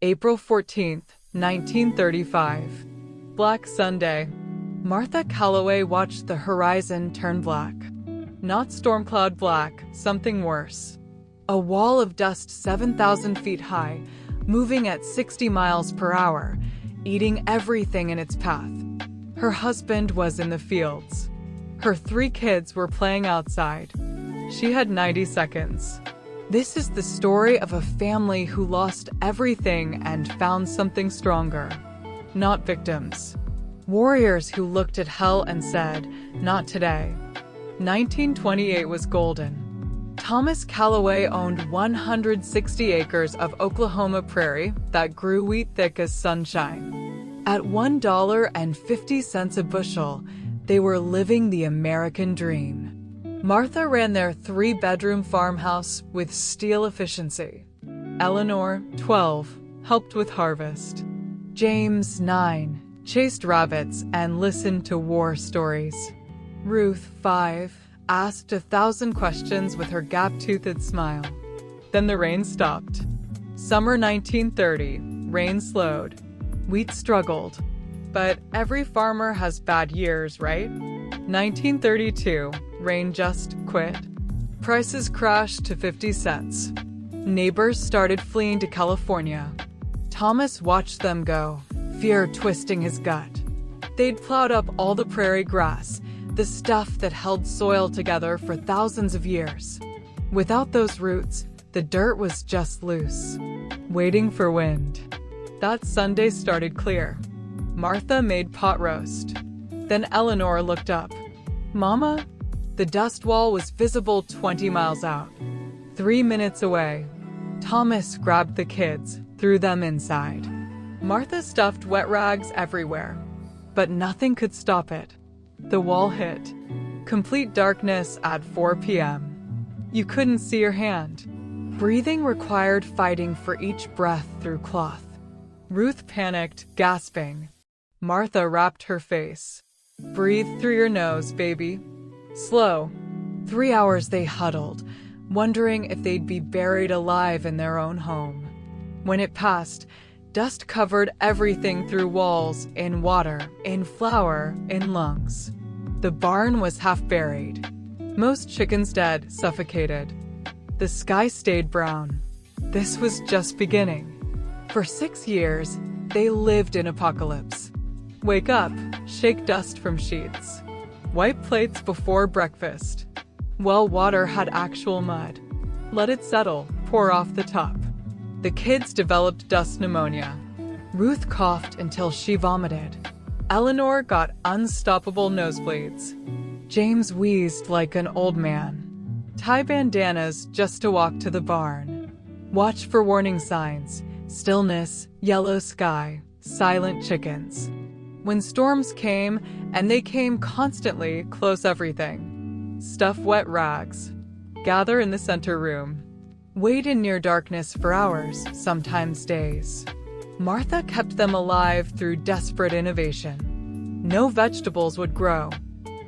April 14th, 1935. Black Sunday. Martha Calloway watched the horizon turn black. Not storm cloud black, something worse. A wall of dust 7,000 feet high, moving at 60 miles per hour, eating everything in its path. Her husband was in the fields. Her 3 kids were playing outside. She had 90 seconds. This is the story of a family who lost everything and found something stronger. Not victims. Warriors who looked at hell and said, "Not today." 1928 was golden. Thomas Calloway owned 160 acres of Oklahoma prairie that grew wheat thick as sunshine. At $1.50 a bushel, they were living the American dream. Martha ran their 3-bedroom farmhouse with steel efficiency. Eleanor, 12, helped with harvest. James, 9, chased rabbits and listened to war stories. Ruth, 5, asked 1,000 questions with her gap-toothed smile. Then the rain stopped. Summer 1930, rain slowed. Wheat struggled. But every farmer has bad years, right? 1932, rain just quit. Prices crashed to 50 cents. Neighbors started fleeing to California. Thomas watched them go, fear twisting his gut. They'd plowed up all the prairie grass, the stuff that held soil together for thousands of years. Without those roots, the dirt was just loose, waiting for wind. That Sunday started clear. Martha made pot roast. Then Eleanor looked up. "Mama?" The dust wall was visible 20 miles out. 3 minutes away. Thomas grabbed the kids, threw them inside. Martha stuffed wet rags everywhere. But nothing could stop it. The wall hit. Complete darkness at 4 p.m. You couldn't see your hand. Breathing required fighting for each breath through cloth. Ruth panicked, gasping. Martha wrapped her face. "Breathe through your nose, baby. Slow." 3 hours they huddled, wondering if they'd be buried alive in their own home. When it passed, dust covered everything through walls, in water, in flour, in lungs. The barn was half buried. Most chickens dead, suffocated. The sky stayed brown. This was just beginning. For 6 years, they lived in apocalypse. Wake up, shake dust from sheets. Wipe plates before breakfast. Well, water had actual mud. Let it settle, pour off the top. The kids developed dust pneumonia. Ruth coughed until she vomited. Eleanor got unstoppable nosebleeds. James wheezed like an old man. Tie bandanas just to walk to the barn. Watch for warning signs. Stillness, yellow sky, silent chickens. When storms came, and they came constantly, close everything. Stuff wet rags. Gather in the center room. Wait in near darkness for hours, sometimes days. Martha kept them alive through desperate innovation. No vegetables would grow.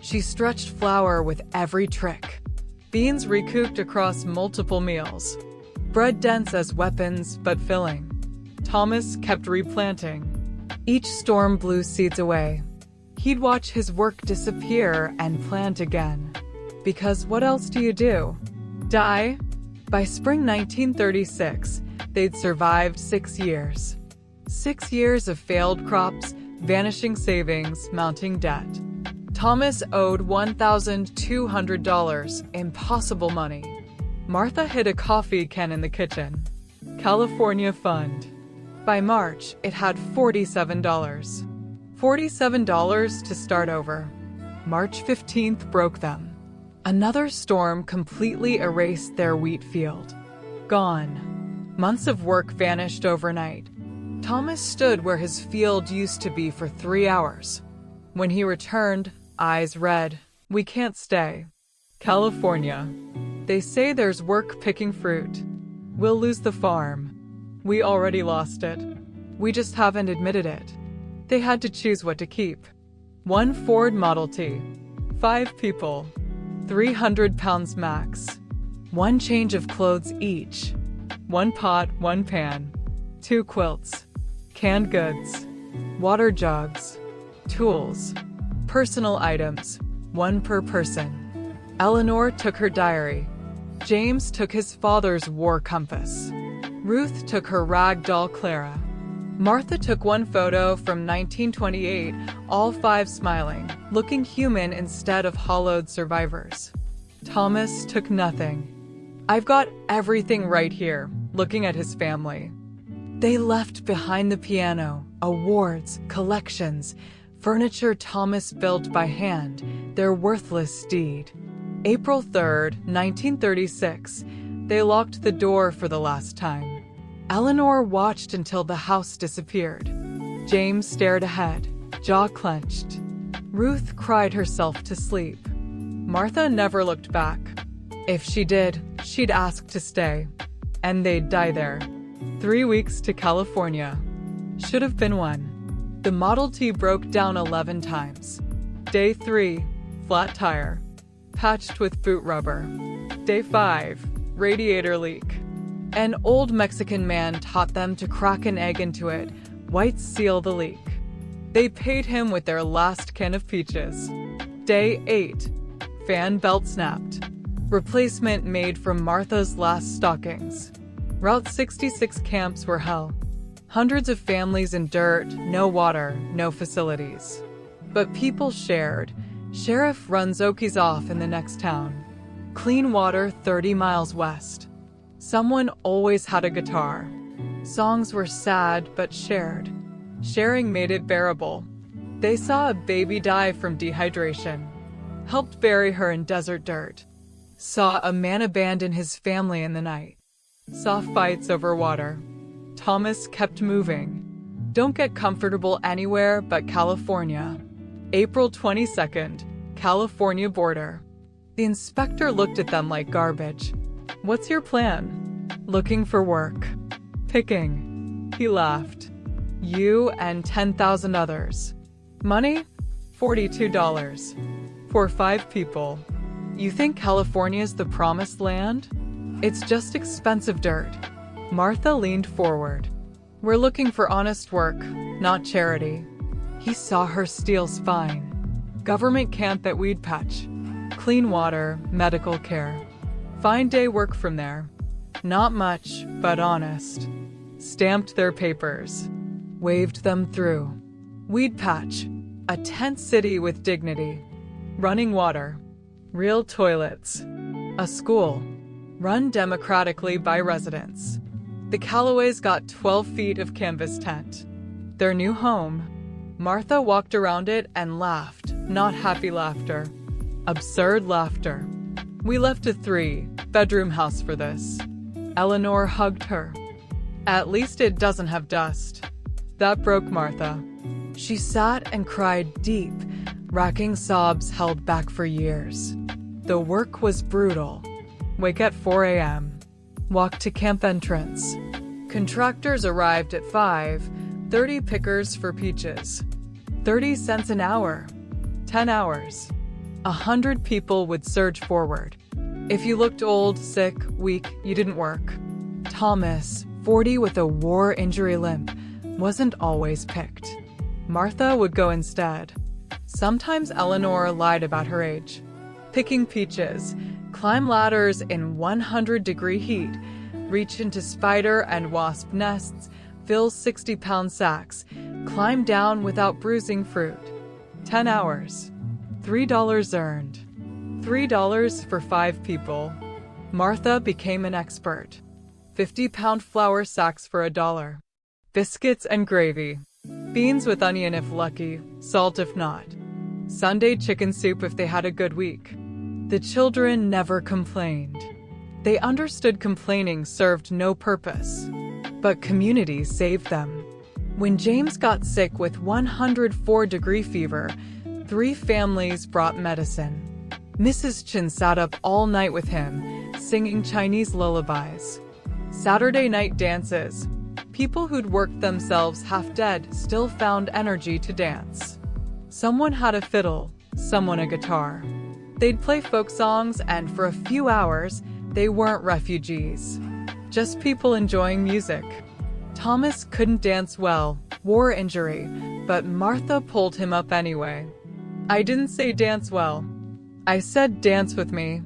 She stretched flour with every trick. Beans recooked across multiple meals. Bread dense as weapons, but filling. Thomas kept replanting. Each storm blew seeds away. He'd watch his work disappear and plant again. Because what else do you do? Die? By spring 1936, they'd survived 6 years. 6 years of failed crops, vanishing savings, mounting debt. Thomas owed $1,200, impossible money. Martha hid a coffee can in the kitchen. California Fund. By March, it had $47. $47 to start over. March 15th broke them. Another storm completely erased their wheat field. Gone. Months of work vanished overnight. Thomas stood where his field used to be for 3 hours. When he returned, eyes red, "We can't stay." California. They say there's work picking fruit. We'll lose the farm. We already lost it. We just haven't admitted it. They had to choose what to keep. 1 Ford Model T. 5 people. 300 pounds max. 1 change of clothes each. 1 pot, 1 pan. 2 quilts, canned goods, water jugs, tools, personal items, 1 per person. Eleanor took her diary. James took his father's war compass. Ruth took her rag doll Clara. Martha took 1 photo from 1928, all 5 smiling, looking human instead of hollowed survivors. Thomas took nothing. I've got everything right here, looking at his family. They left behind the piano, awards, collections, furniture Thomas built by hand, their worthless steed. April 3rd, 1936, they locked the door for the last time. Eleanor watched until the house disappeared. James stared ahead, jaw clenched. Ruth cried herself to sleep. Martha never looked back. If she did, she'd ask to stay. And they'd die there. 3 weeks to California. Should have been 1. The Model T broke down 11 times. Day 3, flat tire. Patched with boot rubber. Day 5, radiator leak. An old Mexican man taught them to crack an egg into it, whites seal the leak. They paid him with their last can of peaches. Day 8, fan belt snapped. Replacement made from Martha's last stockings. Route 66 camps were hell. Hundreds of families in dirt, no water, no facilities. But people shared. Sheriff runs Okies off in the next town. Clean water 30 miles west. Someone always had a guitar. Songs were sad but shared. Sharing made it bearable. They saw a baby die from dehydration. Helped bury her in desert dirt. Saw a man abandon his family in the night. Saw fights over water. Thomas kept moving. Don't get comfortable anywhere but California. April 22nd, California border. The inspector looked at them like garbage. What's your plan? Looking for work. Picking. He laughed. You and 10,000 others. Money? $42. For 5 people. You think California's the promised land? It's just expensive dirt. Martha leaned forward. We're looking for honest work, not charity. He saw her steel spine. Government camp at Weed Patch. Clean water, medical care. Find day work from there. Not much, but honest. Stamped their papers. Waved them through. Weed Patch. A tent city with dignity. Running water. Real toilets. A school. Run democratically by residents. The Callaways got 12 feet of canvas tent. Their new home. Martha walked around it and laughed, not happy laughter. Absurd laughter. We left a 3-bedroom house for this. Eleanor hugged her. At least it doesn't have dust. That broke Martha. She sat and cried deep, racking sobs held back for years. The work was brutal. Wake at 4 a.m. Walk to camp entrance. Contractors arrived at 5:30. Pickers for peaches. 30 cents an hour. 10 hours. 100 people would surge forward. If you looked old, sick, weak, you didn't work. Thomas, 40 with a war injury limp, wasn't always picked. Martha would go instead. Sometimes Eleanor lied about her age. Picking peaches, climb ladders in 100-degree heat, reach into spider and wasp nests, fill 60-pound sacks, climb down without bruising fruit. 10 hours. $3 earned. $3 for 5 people. Martha became an expert. 50-pound flour sacks for $1. Biscuits and gravy. Beans with onion if lucky, salt if not. Sunday chicken soup if they had a good week. The children never complained. They understood complaining served no purpose. But community saved them. When James got sick with 104-degree fever, 3 families brought medicine. Mrs. Chin sat up all night with him, singing Chinese lullabies. Saturday night dances. People who'd worked themselves half dead still found energy to dance. Someone had a fiddle, someone a guitar. They'd play folk songs, and for a few hours, they weren't refugees. Just people enjoying music. Thomas couldn't dance well, war injury, but Martha pulled him up anyway. I didn't say dance well. I said dance with me.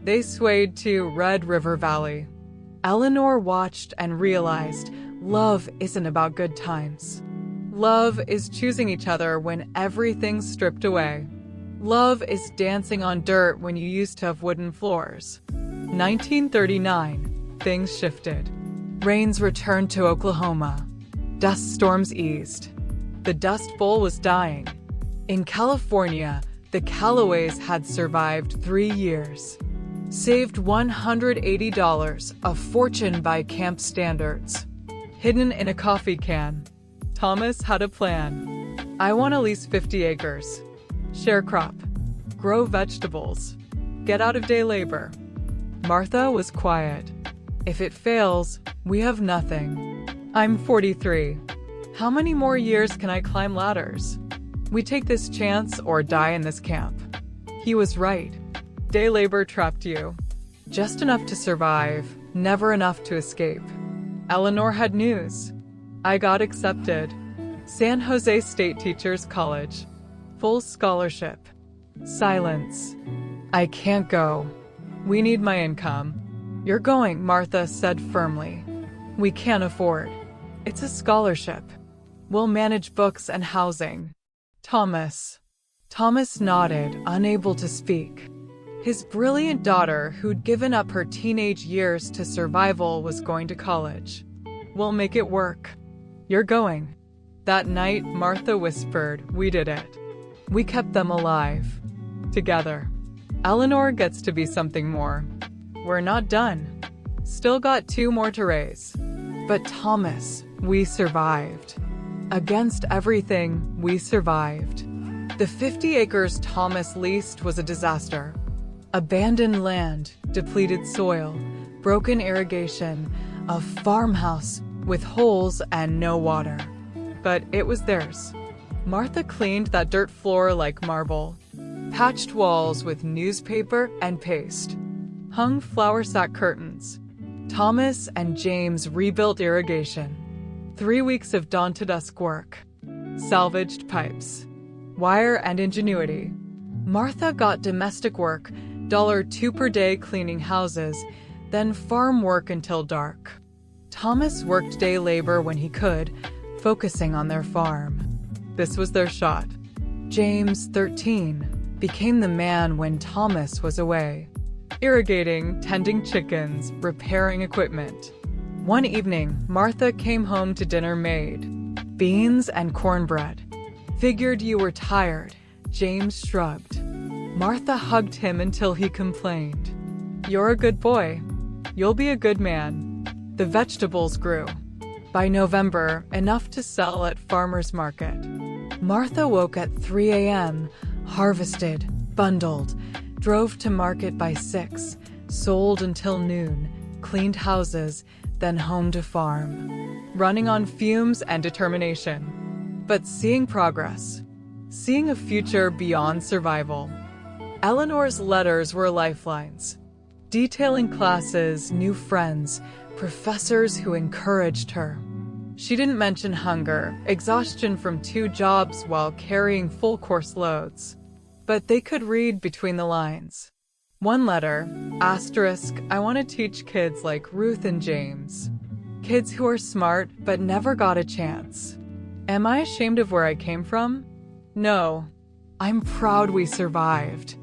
They swayed to Red River Valley. Eleanor watched and realized love isn't about good times. Love is choosing each other when everything's stripped away. Love is dancing on dirt when you used to have wooden floors. 1939, things shifted. Rains returned to Oklahoma. Dust storms eased. The Dust Bowl was dying. In California, the Callaways had survived 3 years. Saved $180, a fortune by camp standards. Hidden in a coffee can. Thomas had a plan. I want to lease 50 acres. Share crop. Grow vegetables. Get out of day labor. Martha was quiet. If it fails, we have nothing. I'm 43. How many more years can I climb ladders? We take this chance or die in this camp. He was right. Day labor trapped you. Just enough to survive, never enough to escape. Eleanor had news. I got accepted. San Jose State Teachers College. Full scholarship. Silence. I can't go. We need my income. You're going, Martha said firmly. We can't afford. It's a scholarship. We'll manage books and housing. Thomas. Thomas nodded, unable to speak. His brilliant daughter, who'd given up her teenage years to survival, was going to college. We'll make it work. You're going. That night, Martha whispered, we did it. We kept them alive. Together. Eleanor gets to be something more. We're not done. Still got 2 more to raise. But Thomas, we survived. Against everything, we survived. The 50 acres Thomas leased was a disaster. Abandoned land, depleted soil, broken irrigation, a farmhouse with holes and no water. But it was theirs. Martha cleaned that dirt floor like marble, patched walls with newspaper and paste, hung flour sack curtains. Thomas and James rebuilt irrigation. 3 weeks of dawn to dusk work. Salvaged pipes. Wire and ingenuity. Martha got domestic work, $2 per day cleaning houses, then farm work until dark. Thomas worked day labor when he could, focusing on their farm. This was their shot. James, 13, became the man when Thomas was away. Irrigating, tending chickens, repairing equipment. One evening, Martha came home to dinner made. Beans and cornbread. Figured you were tired, James shrugged. Martha hugged him until he complained. You're a good boy. You'll be a good man. The vegetables grew. By November, enough to sell at farmer's market. Martha woke at 3 a.m., harvested, bundled, drove to market by 6, sold until noon, cleaned houses, then home to farm. Running on fumes and determination. But seeing progress. Seeing a future beyond survival. Eleanor's letters were lifelines. Detailing classes, new friends, professors who encouraged her. She didn't mention hunger, exhaustion from 2 jobs while carrying full course loads. But they could read between the lines. One letter, asterisk, I want to teach kids like Ruth and James. Kids who are smart but never got a chance. Am I ashamed of where I came from? No. I'm proud we survived.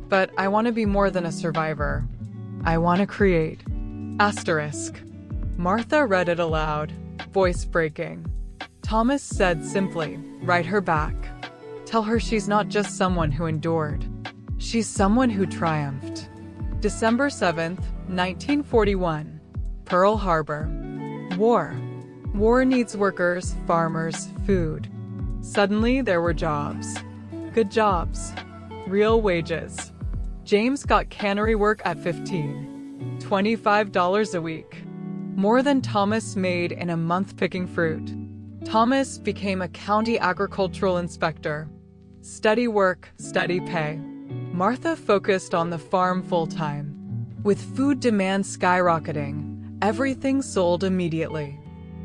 But I want to be more than a survivor. I want to create. Asterisk. Martha read it aloud, voice breaking. Thomas said simply, write her back. Tell her she's not just someone who endured. She's someone who triumphed. December 7th, 1941. Pearl Harbor. War. War needs workers, farmers, food. Suddenly there were jobs. Good jobs. Real wages. James got cannery work at 15. $25 a week. More than Thomas made in a month picking fruit. Thomas became a county agricultural inspector. Steady work, steady pay. Martha focused on the farm full-time. With food demand skyrocketing, everything sold immediately.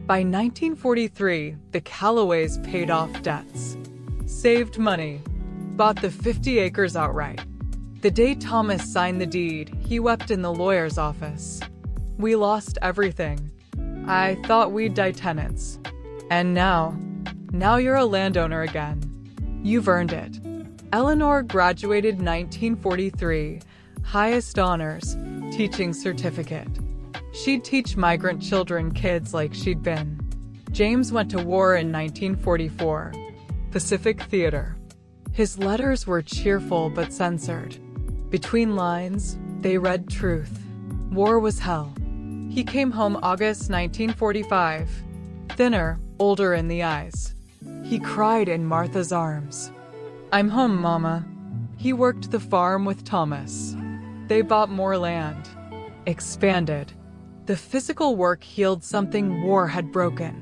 By 1943, the Callaways paid off debts, saved money, bought the 50 acres outright. The day Thomas signed the deed, he wept in the lawyer's office. "We lost everything. I thought we'd die tenants. And now you're a landowner again. You've earned it." Eleanor graduated 1943, highest honors, teaching certificate. She'd teach migrant children kids like she'd been. James went to war in 1944. Pacific Theater. His letters were cheerful but censored. Between lines, they read truth. War was hell. He came home August 1945, thinner, older in the eyes. He cried in Martha's arms. "I'm home, Mama." He worked the farm with Thomas. They bought more land, expanded. The physical work healed something war had broken.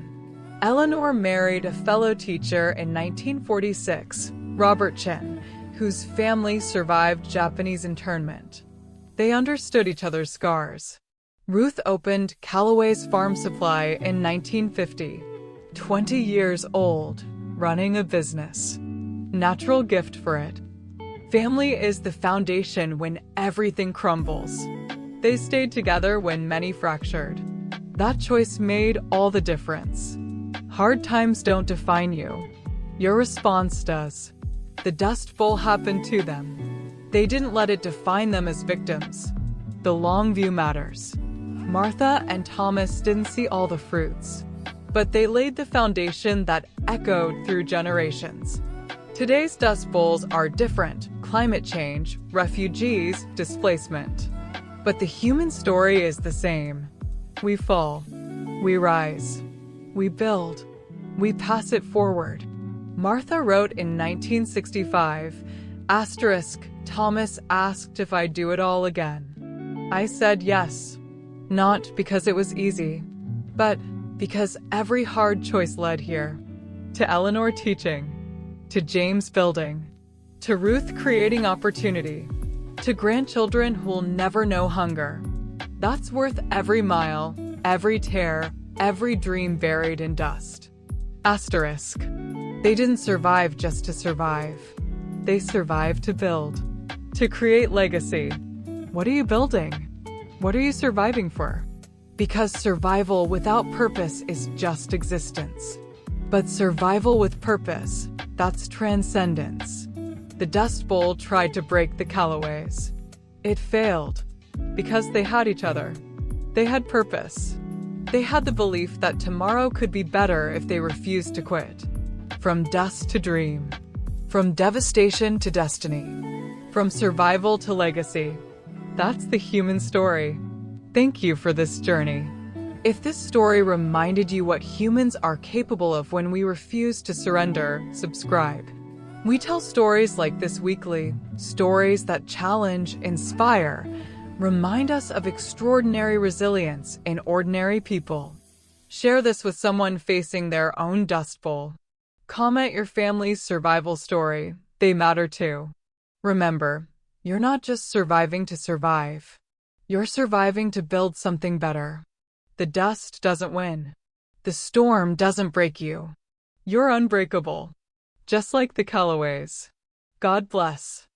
Eleanor married a fellow teacher in 1946, Robert Chin, whose family survived Japanese internment. They understood each other's scars. Ruth opened Callaway's Farm Supply in 1950, 20 years old, running a business. Natural gift for it. Family is the foundation when everything crumbles. They stayed together when many fractured. That choice made all the difference. Hard times don't define you. Your response does. The Dust Bowl happened to them. They didn't let it define them as victims. The long view matters. Martha and Thomas didn't see all the fruits, but they laid the foundation that echoed through generations. Today's Dust Bowls are different: climate change, refugees, displacement. But the human story is the same. We fall, we rise, we build, we pass it forward. Martha wrote in 1965, Thomas asked if I'd do it all again. I said yes, not because it was easy, but because every hard choice led here. To Eleanor teaching, to James building, to Ruth creating opportunity, to grandchildren who'll never know hunger. That's worth every mile, every tear, every dream buried in dust. They didn't survive just to survive. They survived to build, to create legacy. What are you building? What are you surviving for? Because survival without purpose is just existence. But survival with purpose, that's transcendence. The Dust Bowl tried to break the Callaways. It failed because they had each other. They had purpose. They had the belief that tomorrow could be better if they refused to quit. From dust to dream. From devastation to destiny. From survival to legacy. That's the human story. Thank you for this journey. If this story reminded you what humans are capable of when we refuse to surrender, subscribe. We tell stories like this weekly, stories that challenge, inspire, remind us of extraordinary resilience in ordinary people. Share this with someone facing their own Dust Bowl. Comment your family's survival story. They matter too. Remember, you're not just surviving to survive. You're surviving to build something better. The dust doesn't win. The storm doesn't break you. You're unbreakable. Just like the Callaways. God bless.